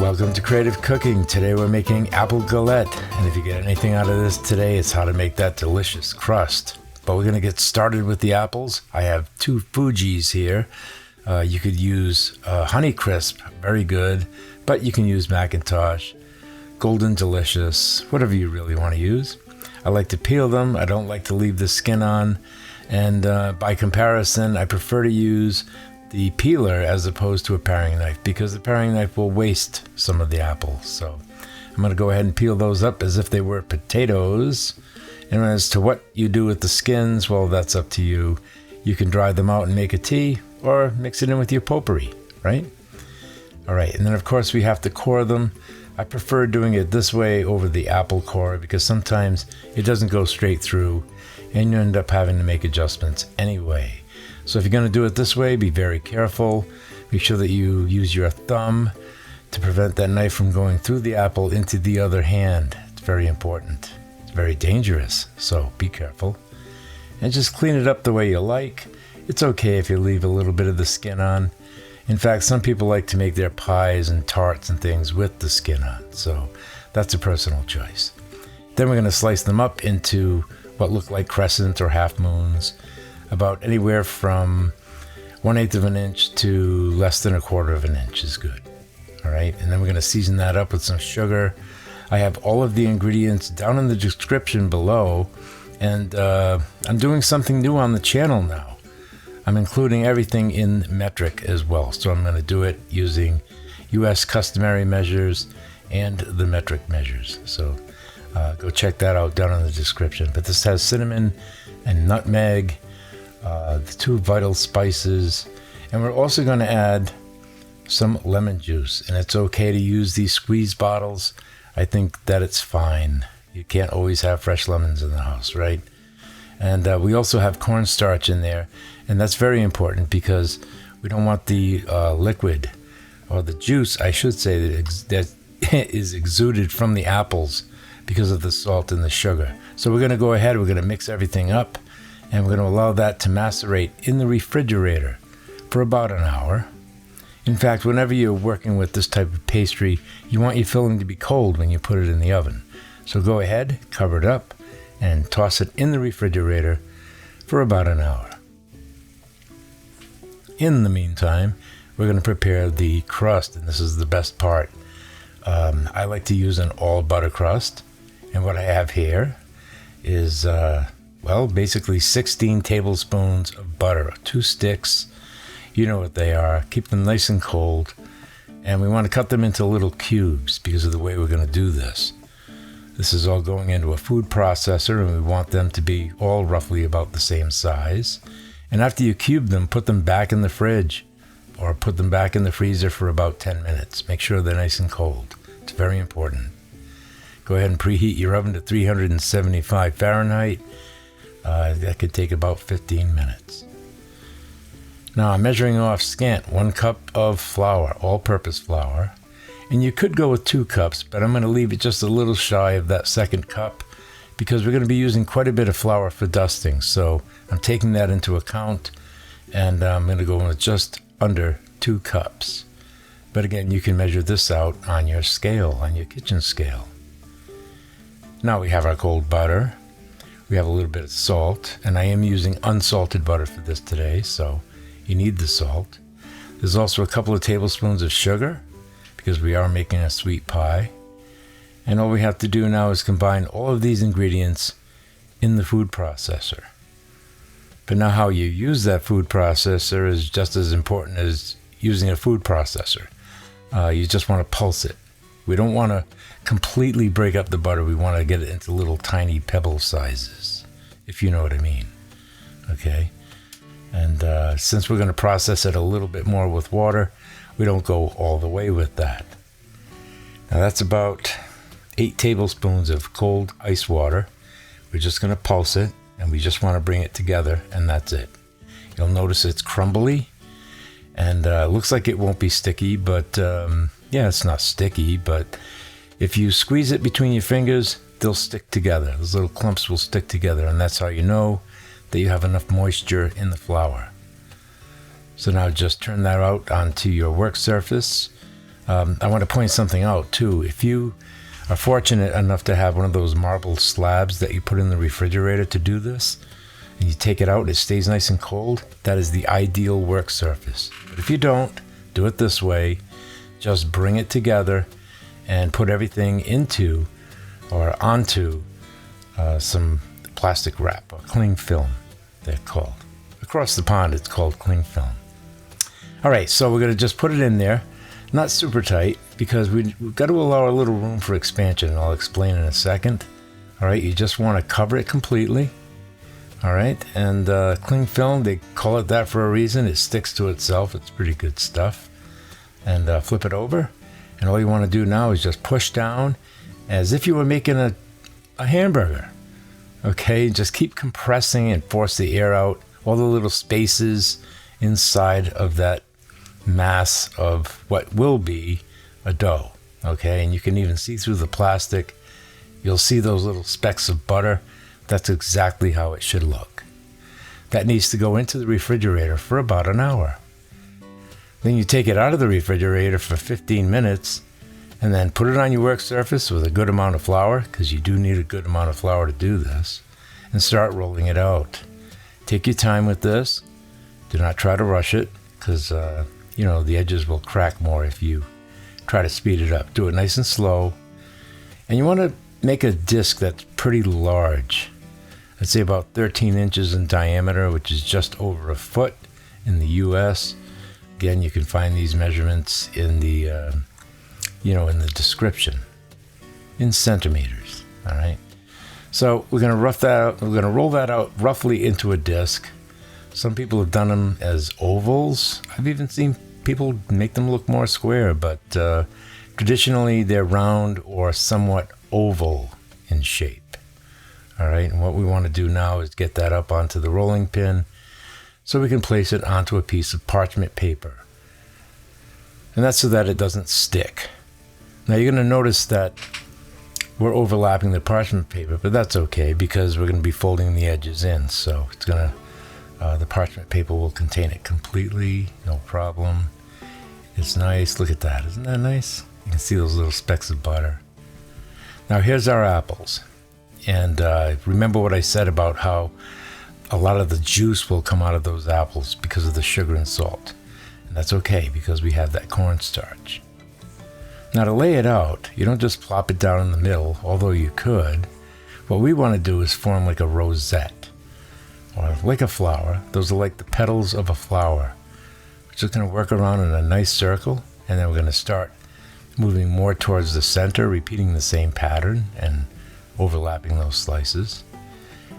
Welcome to Creative Cooking. Today we're making apple galette, and if you get anything out of this today, it's how to make that delicious crust. But we're going to get started with the apples. I have two Fujis here. You could use Honey Crisp, very good, but you can use Macintosh, Golden Delicious, whatever you really want to use. I like to peel them. I don't like to leave the skin on, and by comparison, I prefer to use the peeler as opposed to a paring knife, because the paring knife will waste some of the apples. So I'm going to go ahead and peel those up as if they were potatoes. And as to what you do with the skins, well, that's up to you. You can dry them out and make a tea, or mix it in with your potpourri, right? All right, and then of course we have to core them. I prefer doing it this way over the apple core, because sometimes it doesn't go straight through and you end up having to make adjustments anyway. So if you're going to do it this way, be very careful. Make sure that you use your thumb to prevent that knife from going through the apple into the other hand. It's very important. It's very dangerous, so be careful. And just clean it up the way you like. It's okay if you leave a little bit of the skin on. In fact, some people like to make their pies and tarts and things with the skin on, so that's a personal choice. Then we're going to slice them up into what look like crescent or half moons, about anywhere from 1/8 of an inch to less than 1/4 of an inch is good. All right, and then we're going to season that up with some sugar. I have all of the ingredients down in the description below, and I'm doing something new on the channel now. I'm including everything in metric as well, so I'm going to do it using US customary measures and the metric measures. So go check that out down in the description. But this has cinnamon and nutmeg, the two vital spices, and we're also going to add some lemon juice. And it's okay to use these squeeze bottles. I think that it's fine. You can't always have fresh lemons in the house, right? And we also have cornstarch in there, and that's very important because we don't want the liquid, or the juice, I should say, that is exuded from the apples because of the salt and the sugar. So we're going to go ahead, we're going to mix everything up, and we're going to allow that to macerate in the refrigerator for about an hour. In fact, whenever you're working with this type of pastry, you want your filling to be cold when you put it in the oven. So go ahead, cover it up, and toss it in the refrigerator for about an hour. In the meantime, we're going to prepare the crust, and this is the best part. I like to use an all butter crust, and what I have here is basically 16 tablespoons of butter, 2 sticks. You know what they are. Keep them nice and cold. And we want to cut them into little cubes because of the way we're going to do this. This is all going into a food processor, and we want them to be all roughly about the same size. And after you cube them, put them back in the fridge or put them back in the freezer for about 10 minutes. Make sure they're nice and cold. It's very important. Go ahead and preheat your oven to 375 Fahrenheit. That could take about 15 minutes. Now I'm measuring off scant 1 cup of flour, all-purpose flour. And you could go with 2 cups, but I'm going to leave it just a little shy of that 2nd cup because we're going to be using quite a bit of flour for dusting. So I'm taking that into account, and I'm going to go with just under 2 cups. But again, you can measure this out on your scale, on your kitchen scale. Now we have our cold butter. We have a little bit of salt, and I am using unsalted butter for this today, so you need the salt. There's also a couple of tablespoons of sugar because we are making a sweet pie. And all we have to do now is combine all of these ingredients in the food processor. But now how you use that food processor is just as important as using a food processor. You just want to pulse it. We don't want to completely break up the butter. We want to get it into little tiny pebble sizes, if you know what I mean. Okay? And since we're going to process it a little bit more with water, we don't go all the way with that. Now that's about 8 tablespoons of cold ice water. We're just going to pulse it, and we just want to bring it together, and that's it. You'll notice it's crumbly, and looks like it won't be sticky, but yeah, it's not sticky, but if you squeeze it between your fingers, they'll stick together. Those little clumps will stick together, and that's how you know that you have enough moisture in the flour. So now just turn that out onto your work surface. I want to point something out too. If you are fortunate enough to have one of those marble slabs that you put in the refrigerator to do this, and you take it out and it stays nice and cold, that is the ideal work surface. But if you don't, do it this way. Just bring it together and put everything into or onto some plastic wrap, or cling film, they're called. Across the pond, it's called cling film. All right, so we're going to just put it in there. Not super tight, because we've got to allow a little room for expansion, and I'll explain in a second. All right, you just want to cover it completely. All right, and cling film, they call it that for a reason. It sticks to itself. It's pretty good stuff. And flip it over, and all you want to do now is just push down as if you were making a hamburger. Okay, just keep compressing and force the air out, all the little spaces inside of that mass of what will be a dough. Okay, and you can even see through the plastic. You'll see those little specks of butter. That's exactly how it should look. That needs to go into the refrigerator for about an hour. Then you take it out of the refrigerator for 15 minutes and then put it on your work surface with a good amount of flour, because you do need a good amount of flour to do this, and start rolling it out. Take your time with this. Do not try to rush it, because the edges will crack more if you try to speed it up. Do it nice and slow. And you want to make a disc that's pretty large. I'd say about 13 inches in diameter, which is just over a foot in the US. Again, you can find these measurements in the in the description in centimeters. All right. So we're going to rough that out. We're going to roll that out roughly into a disc. Some people have done them as ovals. I've even seen people make them look more square, but traditionally they're round or somewhat oval in shape. All right. And what we want to do now is get that up onto the rolling pin so we can place it onto a piece of parchment paper. And that's so that it doesn't stick. Now you're going to notice that we're overlapping the parchment paper, but that's okay, because we're going to be folding the edges in. So it's going to, the parchment paper will contain it completely, no problem. It's nice. Look at that. Isn't that nice? You can see those little specks of butter. Now here's our apples. And remember what I said about how a lot of the juice will come out of those apples because of the sugar and salt. And that's okay, because we have that cornstarch. Now to lay it out, you don't just plop it down in the middle, although you could. What we want to do is form like a rosette, or like a flower. Those are like the petals of a flower. We're just going to work around in a nice circle, and then we're going to start moving more towards the center, repeating the same pattern and overlapping those slices.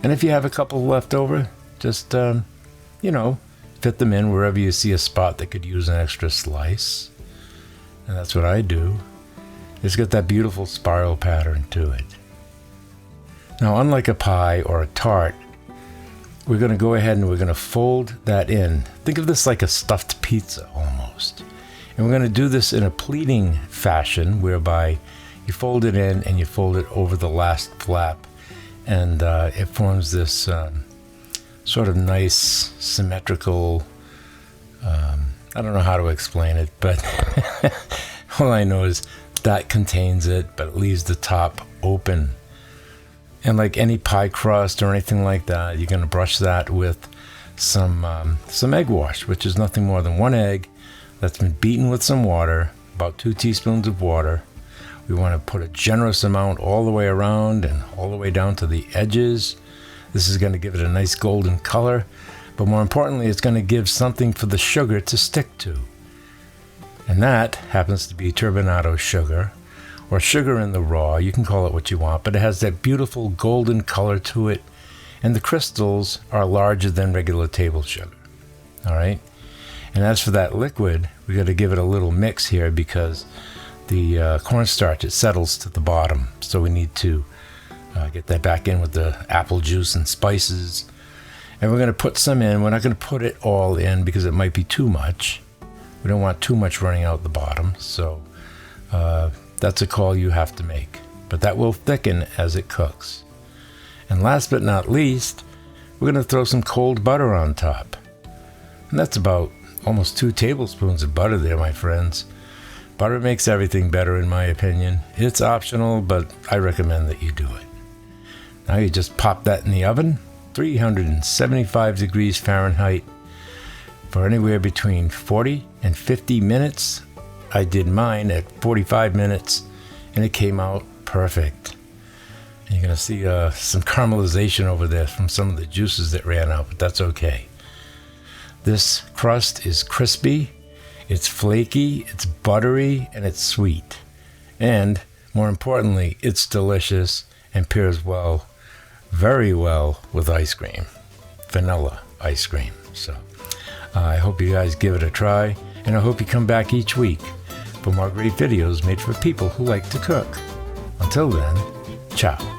And if you have a couple left over, just, fit them in wherever you see a spot that could use an extra slice. And that's what I do. It's got that beautiful spiral pattern to it. Now, unlike a pie or a tart, we're going to go ahead and we're going to fold that in. Think of this like a stuffed pizza almost. And we're going to do this in a pleating fashion, whereby you fold it in and you fold it over the last flap. And it forms this sort of nice, symmetrical, I don't know how to explain it, but all I know is that contains it, but it leaves the top open. And like any pie crust or anything like that, you're going to brush that with some egg wash, which is nothing more than one egg that's been beaten with some water, about 2 teaspoons of water. We want to put a generous amount all the way around and all the way down to the edges. This is going to give it a nice golden color, but more importantly, it's going to give something for the sugar to stick to. And that happens to be turbinado sugar, or sugar in the raw. You can call it what you want, but it has that beautiful golden color to it, and the crystals are larger than regular table sugar. All right? And as for that liquid, we got to give it a little mix here, because the cornstarch, it settles to the bottom. So we need to get that back in with the apple juice and spices. And we're going to put some in. We're not going to put it all in because it might be too much. We don't want too much running out the bottom. So that's a call you have to make. But that will thicken as it cooks. And last but not least, we're going to throw some cold butter on top. And that's about almost 2 tablespoons of butter there, my friends. Butter makes everything better in my opinion. It's optional, but I recommend that you do it. Now you just pop that in the oven, 375 degrees Fahrenheit, for anywhere between 40 and 50 minutes. I did mine at 45 minutes and it came out perfect. And you're going to see some caramelization over there from some of the juices that ran out, but that's okay. This crust is crispy, it's flaky, it's buttery, and it's sweet. And more importantly, it's delicious and pairs well, very well with ice cream, vanilla ice cream. So I hope you guys give it a try, and I hope you come back each week for more great videos made for people who like to cook. Until then, ciao.